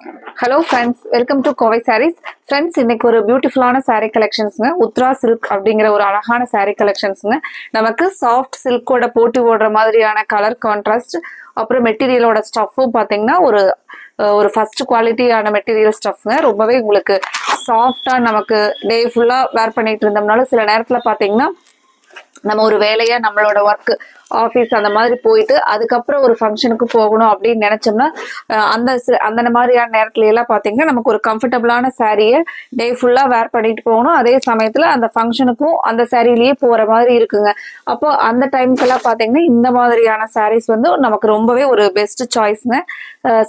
Hello friends, welcome to Kovai Sarees. Friends, இன்னைக்கு ஒரு பியூட்டிஃபுல்லான saree collectionsங்க. உத்ரா silk அப்படிங்கிற ஒரு அழகான saree collectionsங்க. நமக்கு soft silkோட போட்டி ஓடுற மாதிரியான கலர் கான்ட்ராஸ்ட், அப்புறம் மெட்டீரியலோட ஸ்டஃப்பும் பாத்தீங்கன்னா ஒரு ஃபர்ஸ்ட் குவாலிட்டியான மெட்டீரியல் ஸ்டஃப்ங்க. ரொம்பவே உங்களுக்கு சாஃப்டா நமக்கு டே ஃபுல்லா வேர் பண்ணிட்டு இருந்தோம்னால சில நேரத்துல பாத்தீங்கன்னா நம்ம ஒரு வேலையா நம்மளோட ஒர்க் ஆஃபீஸ் அந்த மாதிரி போயிட்டு அதுக்கப்புறம் ஒரு ஃபங்க்ஷனுக்கு போகணும் அப்படின்னு நினைச்சோம்னா அந்த மாதிரியான நேரத்துல எல்லாம் பாத்தீங்கன்னா நமக்கு ஒரு கம்ஃபர்டபுளான சாரியை டே ஃபுல்லா வேர் பண்ணிட்டு போகணும். அதே சமயத்துல அந்த ஃபங்க்ஷனுக்கும் அந்த சாரிலேயே போற மாதிரி இருக்குங்க. அப்போ அந்த டைமுக்கெல்லாம் பாத்தீங்கன்னா இந்த மாதிரியான சாரீஸ் வந்து நமக்கு ரொம்பவே ஒரு பெஸ்ட் சாய்ஸ்ங்க.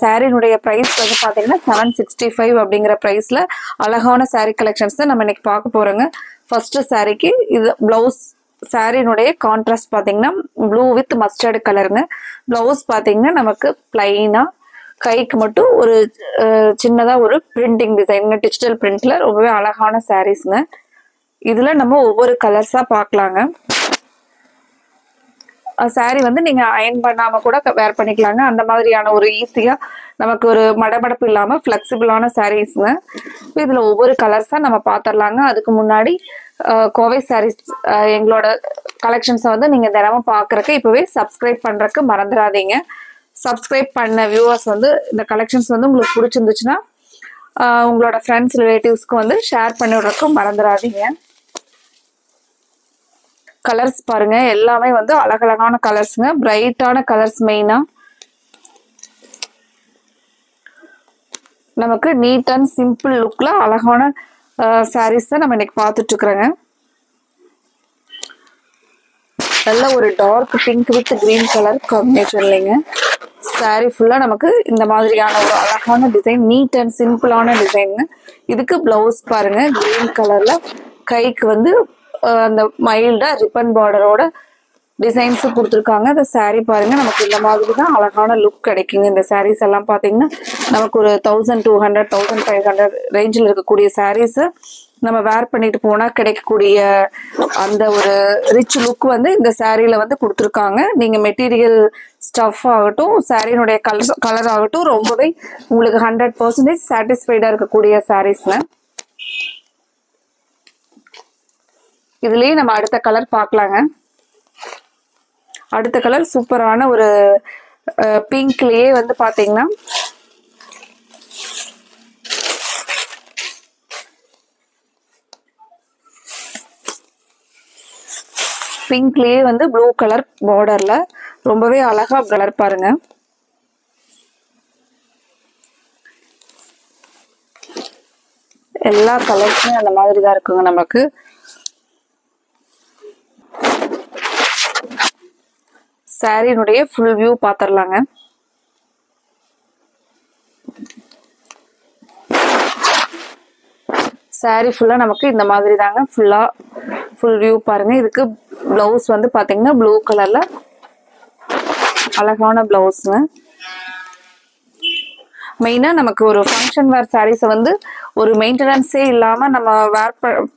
சாரினுடைய பிரைஸ் வந்து பாத்தீங்கன்னா 765 அப்படிங்கிற பிரைஸ்ல அழகான சாரி கலெக்ஷன்ஸ் தான் நம்ம இன்னைக்கு பார்க்க போறோங்க. ஃபர்ஸ்ட் சாரிக்கு இது பிளவுஸ். சாரினுடைய கான்ட்ராஸ்ட் பாத்தீங்கன்னா ப்ளூ வித் மஸ்டர்டு கலருங்க. பிளவுஸ் பாத்தீங்கன்னா நமக்கு பிளைனா கைக்கு மட்டும் ஒரு சின்னதா ஒரு பிரிண்டிங் டிசைன் டிஜிட்டல் பிரிண்ட்ல ரொம்பவே அழகான சாரீஸ்ங்க. இதுல நம்ம ஒவ்வொரு கலர்ஸா பார்க்கலாங்க. சாரி வந்து நீங்க அயன் பண்ணாம கூட வேர் பண்ணிக்கலாங்க. அந்த மாதிரியான ஒரு ஈஸியா நமக்கு ஒரு மடமடப்பு இல்லாம பிளெக்சிபிளான சாரீஸ்ங்க. இதுல ஒவ்வொரு கலர்ஸா நம்ம பாத்திரலாங்க. அதுக்கு முன்னாடி கோவை சாரீஸ் எங்களோட கலெக்ஷன்ஸை வந்து நீங்க தினமும் பாக்குறதுக்கு இப்பவே சப்ஸ்கிரைப் பண்றதுக்கு மறந்துடாதீங்க. சப்ஸ்கிரைப் பண்ண வியூவர்ஸ் வந்து இந்த கலெக்ஷன்ஸ் வந்து உங்களுக்கு பிடிச்சிருந்துச்சுன்னா உங்களோட ஃப்ரெண்ட்ஸ் ரிலேட்டிவ்ஸ்க்கு வந்து ஷேர் பண்ணி விடுறதுக்கும் மறந்துடாதீங்க. கலர்ஸ் பாருங்க, எல்லாமே வந்து அழகழகான கலர்ஸ்ங்க. பிரைட்டான கலர்ஸ். மெயினா நமக்கு நீட் அண்ட் சிம்பிள் லுக்ல அழகான சாரீஸ் தான் நம்ம இன்னைக்கு பார்த்துட்டு இருக்கிறோங்க. நல்ல ஒரு dark pink with green colour combination இல்லைங்க. சாரி ஃபுல்லா நமக்கு இந்த மாதிரியான ஒரு அழகான டிசைன், நீட் அண்ட் சிம்பிளான டிசைனுங்க. இதுக்கு பிளவுஸ் பாருங்க, கிரீன் கலர்ல கைக்கு வந்து அந்த மைல்டா ரிப்பன் பார்டரோட டிசைன்ஸ் கொடுத்துருக்காங்க. இந்த சாரீ பாருங்க, நமக்கு இந்த மாதிரி தான் அழகான லுக் கிடைக்குங்க. இந்த சாரீஸ் எல்லாம் பாத்தீங்கன்னா நமக்கு ஒரு 1200 1500 ரேஞ்சில் இருக்கக்கூடிய சாரீஸ் நம்ம வேர் பண்ணிட்டு போனா கிடைக்கக்கூடிய அந்த ஒரு ரிச் லுக் வந்து இந்த சாரீல வந்து கொடுத்துருக்காங்க. நீங்க மெட்டீரியல் ஸ்டஃப் ஆகட்டும், சாரியினுடைய கலர் ஆகட்டும் ரொம்பவே உங்களுக்கு 100% சாட்டிஸ்ஃபைடா இருக்கக்கூடிய சாரீஸ்ல. இதுலயே நம்ம அடுத்த கலர் பார்க்கலாங்க. அடுத்த கலர் சூப்பரான ஒரு பிங்க்லயே வந்து பாத்தீங்கன்னா பிங்க்லயே வந்து ப்ளூ கலர் பார்டர்ல ரொம்பவே அழகா கலர் பாருங்க. எல்லா கலர்ஸுமே அந்த மாதிரி தான் இருக்குங்க. நமக்கு சாரியினுடைய ஃபுல் வியூ பாத்திரலாங்க. சாரி ஃபுல்லா நமக்கு இந்த மாதிரி தாங்க ஃபுல் வியூ பாருங்க. இதுக்கு பிளவுஸ் வந்து பாத்தீங்கன்னா ப்ளூ கலர்ல அழகான பிளவுஸ்ங்க. மெயினா நமக்கு ஒரு ஃபங்க்ஷன் வேர் சாரீஸ் வந்து ஒரு மெயின்டெனன்ஸே இல்லாம நம்ம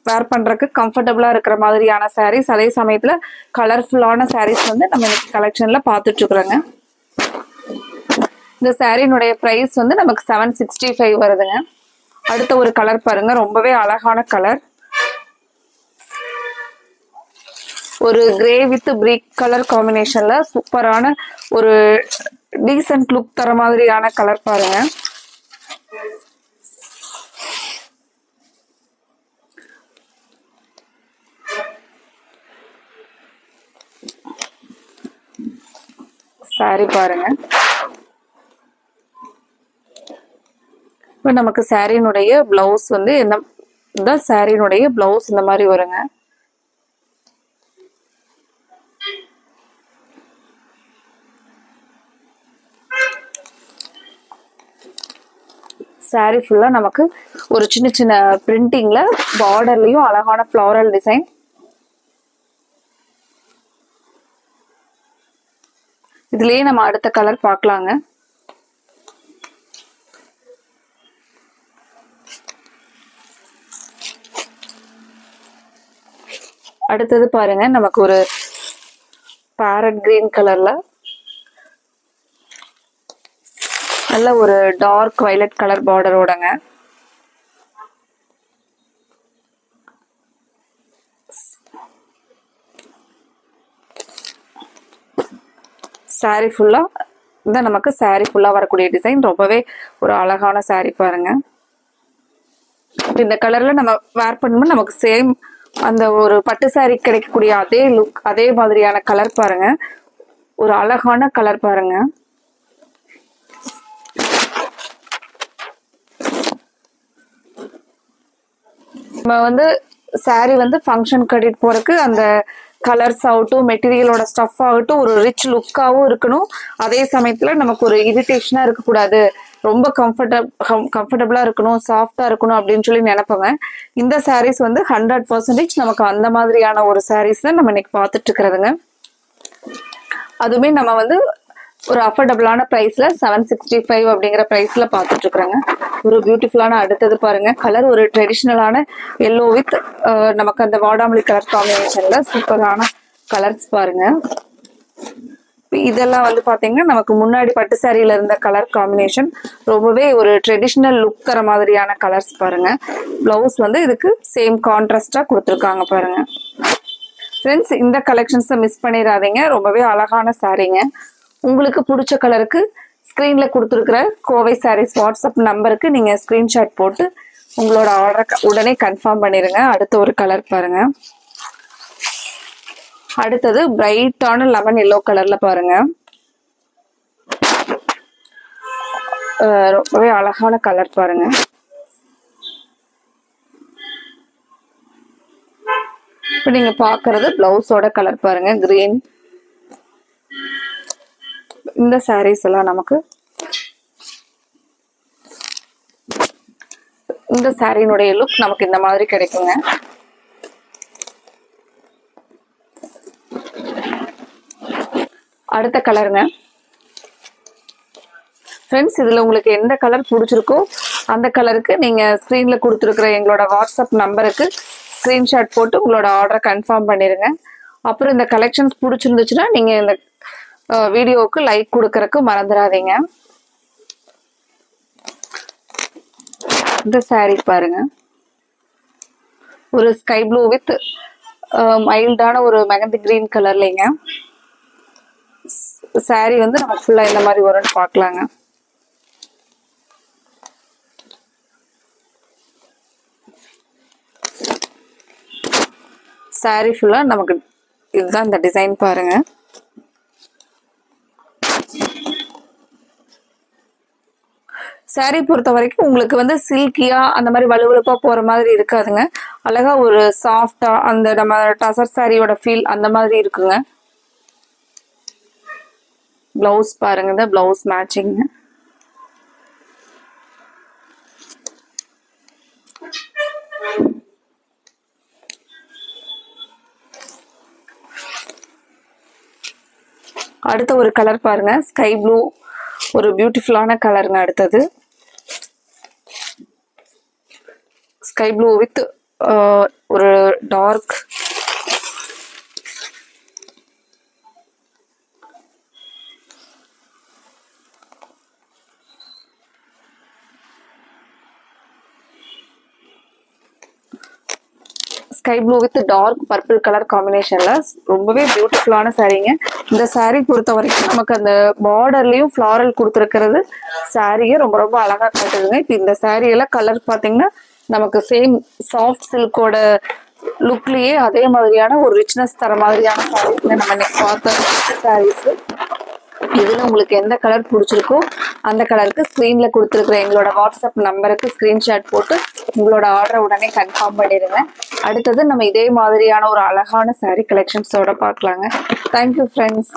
வேர் பண்றதுக்கு கம்ஃபர்டபுளா இருக்கிற மாதிரியான சாரீஸ், அதே சமயத்துல கலர்ஃபுல்லான சாரீஸ் வந்து நம்ம இன்னைக்கு கலெக்ஷன்ல பாத்துட்டு இருக்கிறோங்க. இந்த சாரியினுடைய பிரைஸ் வந்து நமக்கு 765 வருதுங்க. அடுத்த ஒரு கலர் பாருங்க, ரொம்பவே அழகான கலர். ஒரு கிரே வித் பிரிக் கலர் காம்பினேஷன்ல சூப்பரான ஒரு டீசன்ட் லுக் தர மாதிரியான கலர் பாருங்க. சாரி பாருங்க. இப்ப நமக்கு சாரியினுடைய பிளவுஸ் வந்து இந்த சாரியினுடைய பிளவுஸ் இந்த மாதிரி வருங்க. சாரி ஃபுல்லா நமக்கு ஒரு சின்ன சின்ன பிரிண்டிங்ல பார்டர்லயும் அழகான ஃப்ளாரல் டிசைன். இதுலயே நம்ம அடுத்த கலர் பார்க்கலாங்க. அடுத்தது பாருங்க, நமக்கு ஒரு பேரட் கிரீன் கலர்ல நல்ல ஒரு டார்க் வயலட் கலர் பார்டரோடங்க. சாரி ஃபுல்லா இந்த நமக்கு சாரி ஃபுல்லா வரக்கூடிய டிசைன். ரொம்பவே ஒரு அழகான சாரி பாருங்க. இந்த கலர்ல நம்ம வேர் பண்ணும்போது நமக்கு சேம் அந்த ஒரு பட்டு சாரி கிடைக்கக்கூடிய அதே லுக், அதே மாதிரியான கலர் பாருங்க. ஒரு அழகான கலர் பாருங்க. நம்ம வந்து சாரி வந்து ஃபங்க்ஷன் கட்டிட்டு போறதுக்கு அந்த கலர்ஸ் ஆகட்டும், மெட்டீரியலோட ஸ்டஃப் ஆகட்டும் ஒரு ரிச் லுக்காகவும் இருக்கணும். அதே சமயத்துல நமக்கு ஒரு இரிட்டேஷனா இருக்கக்கூடாது, ரொம்ப கம்ஃபர்டபுளா இருக்கணும், சாஃப்டா இருக்கணும் அப்படின்னு சொல்லி நினைப்போங்க. இந்த சாரீஸ் வந்து 100% நமக்கு அந்த மாதிரியான ஒரு சாரீஸ் தான் நம்ம இன்னைக்கு பார்த்துட்டு இருக்கிறதுங்க. அதுவுமே நம்ம வந்து ஒரு அஃபோர்டபுளான பிரைஸ்ல 765 அப்படிங்கிற பிரைஸ்ல பார்த்துட்டு இருக்கிறாங்க. ஒரு பியூட்டிஃபுல்லான அடுத்தது பாருங்க. கலர் ஒரு ட்ரெடிஷ்னலான எல்லோ வித் நமக்கு அந்த வாடாமல்லி கலர் காம்பினேஷன்ல சூப்பரான கலர்ஸ் பாருங்க. இதெல்லாம் வந்து பாத்தீங்கன்னா நமக்கு முன்னாடி பட்டு சாரியில இருந்த கலர் காம்பினேஷன் ரொம்பவே ஒரு ட்ரெடிஷ்னல் லுக் தர மாதிரியான கலர்ஸ் பாருங்க. பிளவுஸ் வந்து இதுக்கு சேம் கான்ட்ராஸ்டா கொடுத்துருக்காங்க பாருங்க. ஃப்ரெண்ட்ஸ், இந்த கலெக்ஷன்ஸை மிஸ் பண்ணிடாதீங்க. ரொம்பவே அழகான சாரீங்க. உங்களுக்கு பிடிச்ச கலருக்கு ஸ்க்ரீன்ல கொடுத்துருக்கிற கோவை சாரீஸ் வாட்ஸ்அப் நம்பருக்கு நீங்க ஸ்கிரீன்ஷாட் போட்டு உங்களோட ஆர்டர் உடனே கன்ஃபார்ம் பண்ணிருங்க. அடுத்த ஒரு கலர் பாருங்க. அடுத்தது பிரைட்டான லெமன் எல்லோ கலர்ல பாருங்க. ரொம்பவே அழகான கலர் பாருங்க. இப்ப நீங்க பாக்குறது பிளவுஸோட கலர் பாருங்க, கிரீன். இந்த சாரீஸ் எல்லாம் நமக்கு இந்த சாரியினுடைய லுக் நமக்கு இந்த மாதிரி கிடைக்குங்க. அடுத்த கலருங்க. ஃப்ரெண்ட்ஸ், இதுல உங்களுக்கு எந்த கலர் பிடிச்சிருக்கோ அந்த கலருக்கு நீங்க ஸ்கிரீன்ல கொடுத்துருக்கிற எங்களோட வாட்ஸ்அப் நம்பருக்கு ஸ்கிரீன்ஷாட் போட்டு உங்களோட ஆர்டரை கன்ஃபார்ம் பண்ணிருங்க. அப்புறம் இந்த கலெக்ஷன்ஸ் பிடிச்சிருந்துச்சுன்னா நீங்க இந்த வீடியோவுக்கு லைக் கொடுக்கறதுக்கு மறந்துடாதீங்க. இந்த சாரி பாருங்க. ஒரு ஸ்கை ப்ளூ வித் மைல்டான ஒரு மெகந்தி கிரீன் கலர்லங்க. சாரி வந்து நமக்கு ஃபுல்லா இந்த மாதிரி வரும்னு பார்க்கலாங்க. சாரி ஃபுல்லா நமக்கு இதுதான் இந்த டிசைன் பாருங்க. சாரி பொறுத்த வரைக்கும் உங்களுக்கு வந்து சில்கியா அந்த மாதிரி வலுவலுப்பா போற மாதிரி இருக்காதுங்க. அழகா ஒரு சாஃப்டா அந்த நம்ம டசர் சாரியோட ஃபீல் அந்த மாதிரி இருக்குங்க. பிளவுஸ் பாருங்க, இந்த பிளவுஸ் மேட்சிங். அடுத்த ஒரு கலர் பாருங்க, ஸ்கை ப்ளூ, ஒரு பியூட்டிஃபுல்லான கலருங்க. அடுத்தது ஸ்கை ப்ளூ வித் ஒரு dark sky blue with dark purple colour காம்பினேஷன்ல ரொம்பவே பியூட்டிஃபுல்லான சாரீங்க. இந்த சாரீ பொறுத்த வரைக்கும் நமக்கு அந்த பார்டர்லயும் ஃபிளாரல் கொடுத்துருக்கிறது சாரியை ரொம்ப ரொம்ப அழகா காட்டுதுங்க. இப்போ இந்த சாரியெல்லாம் கலர் பார்த்தீங்கன்னா நமக்கு சேம் சாஃப்ட் சில்கோட லுக்லயே அதே மாதிரியான ஒரு ரிச்னஸ் தர மாதிரியான சாரீஸ் நம்ம இன்னைக்கு பார்த்த சாரீஸ். இதுல உங்களுக்கு எந்த கலர் பிடிச்சிருக்கோ அந்த கலருக்கு ஸ்கிரீன்ல கொடுத்துருக்குற எங்களோட வாட்ஸ்அப் நம்பருக்கு ஸ்கிரீன்ஷாட் போட்டு உங்களோட ஆர்டரை உடனே கன்ஃபார்ம் பண்ணிடுங்க. அடுத்தது நம்ம இதே மாதிரியான ஒரு அழகான சாரீ கலெக்ஷன்ஸோட பார்க்கலாங்க. Thank you friends.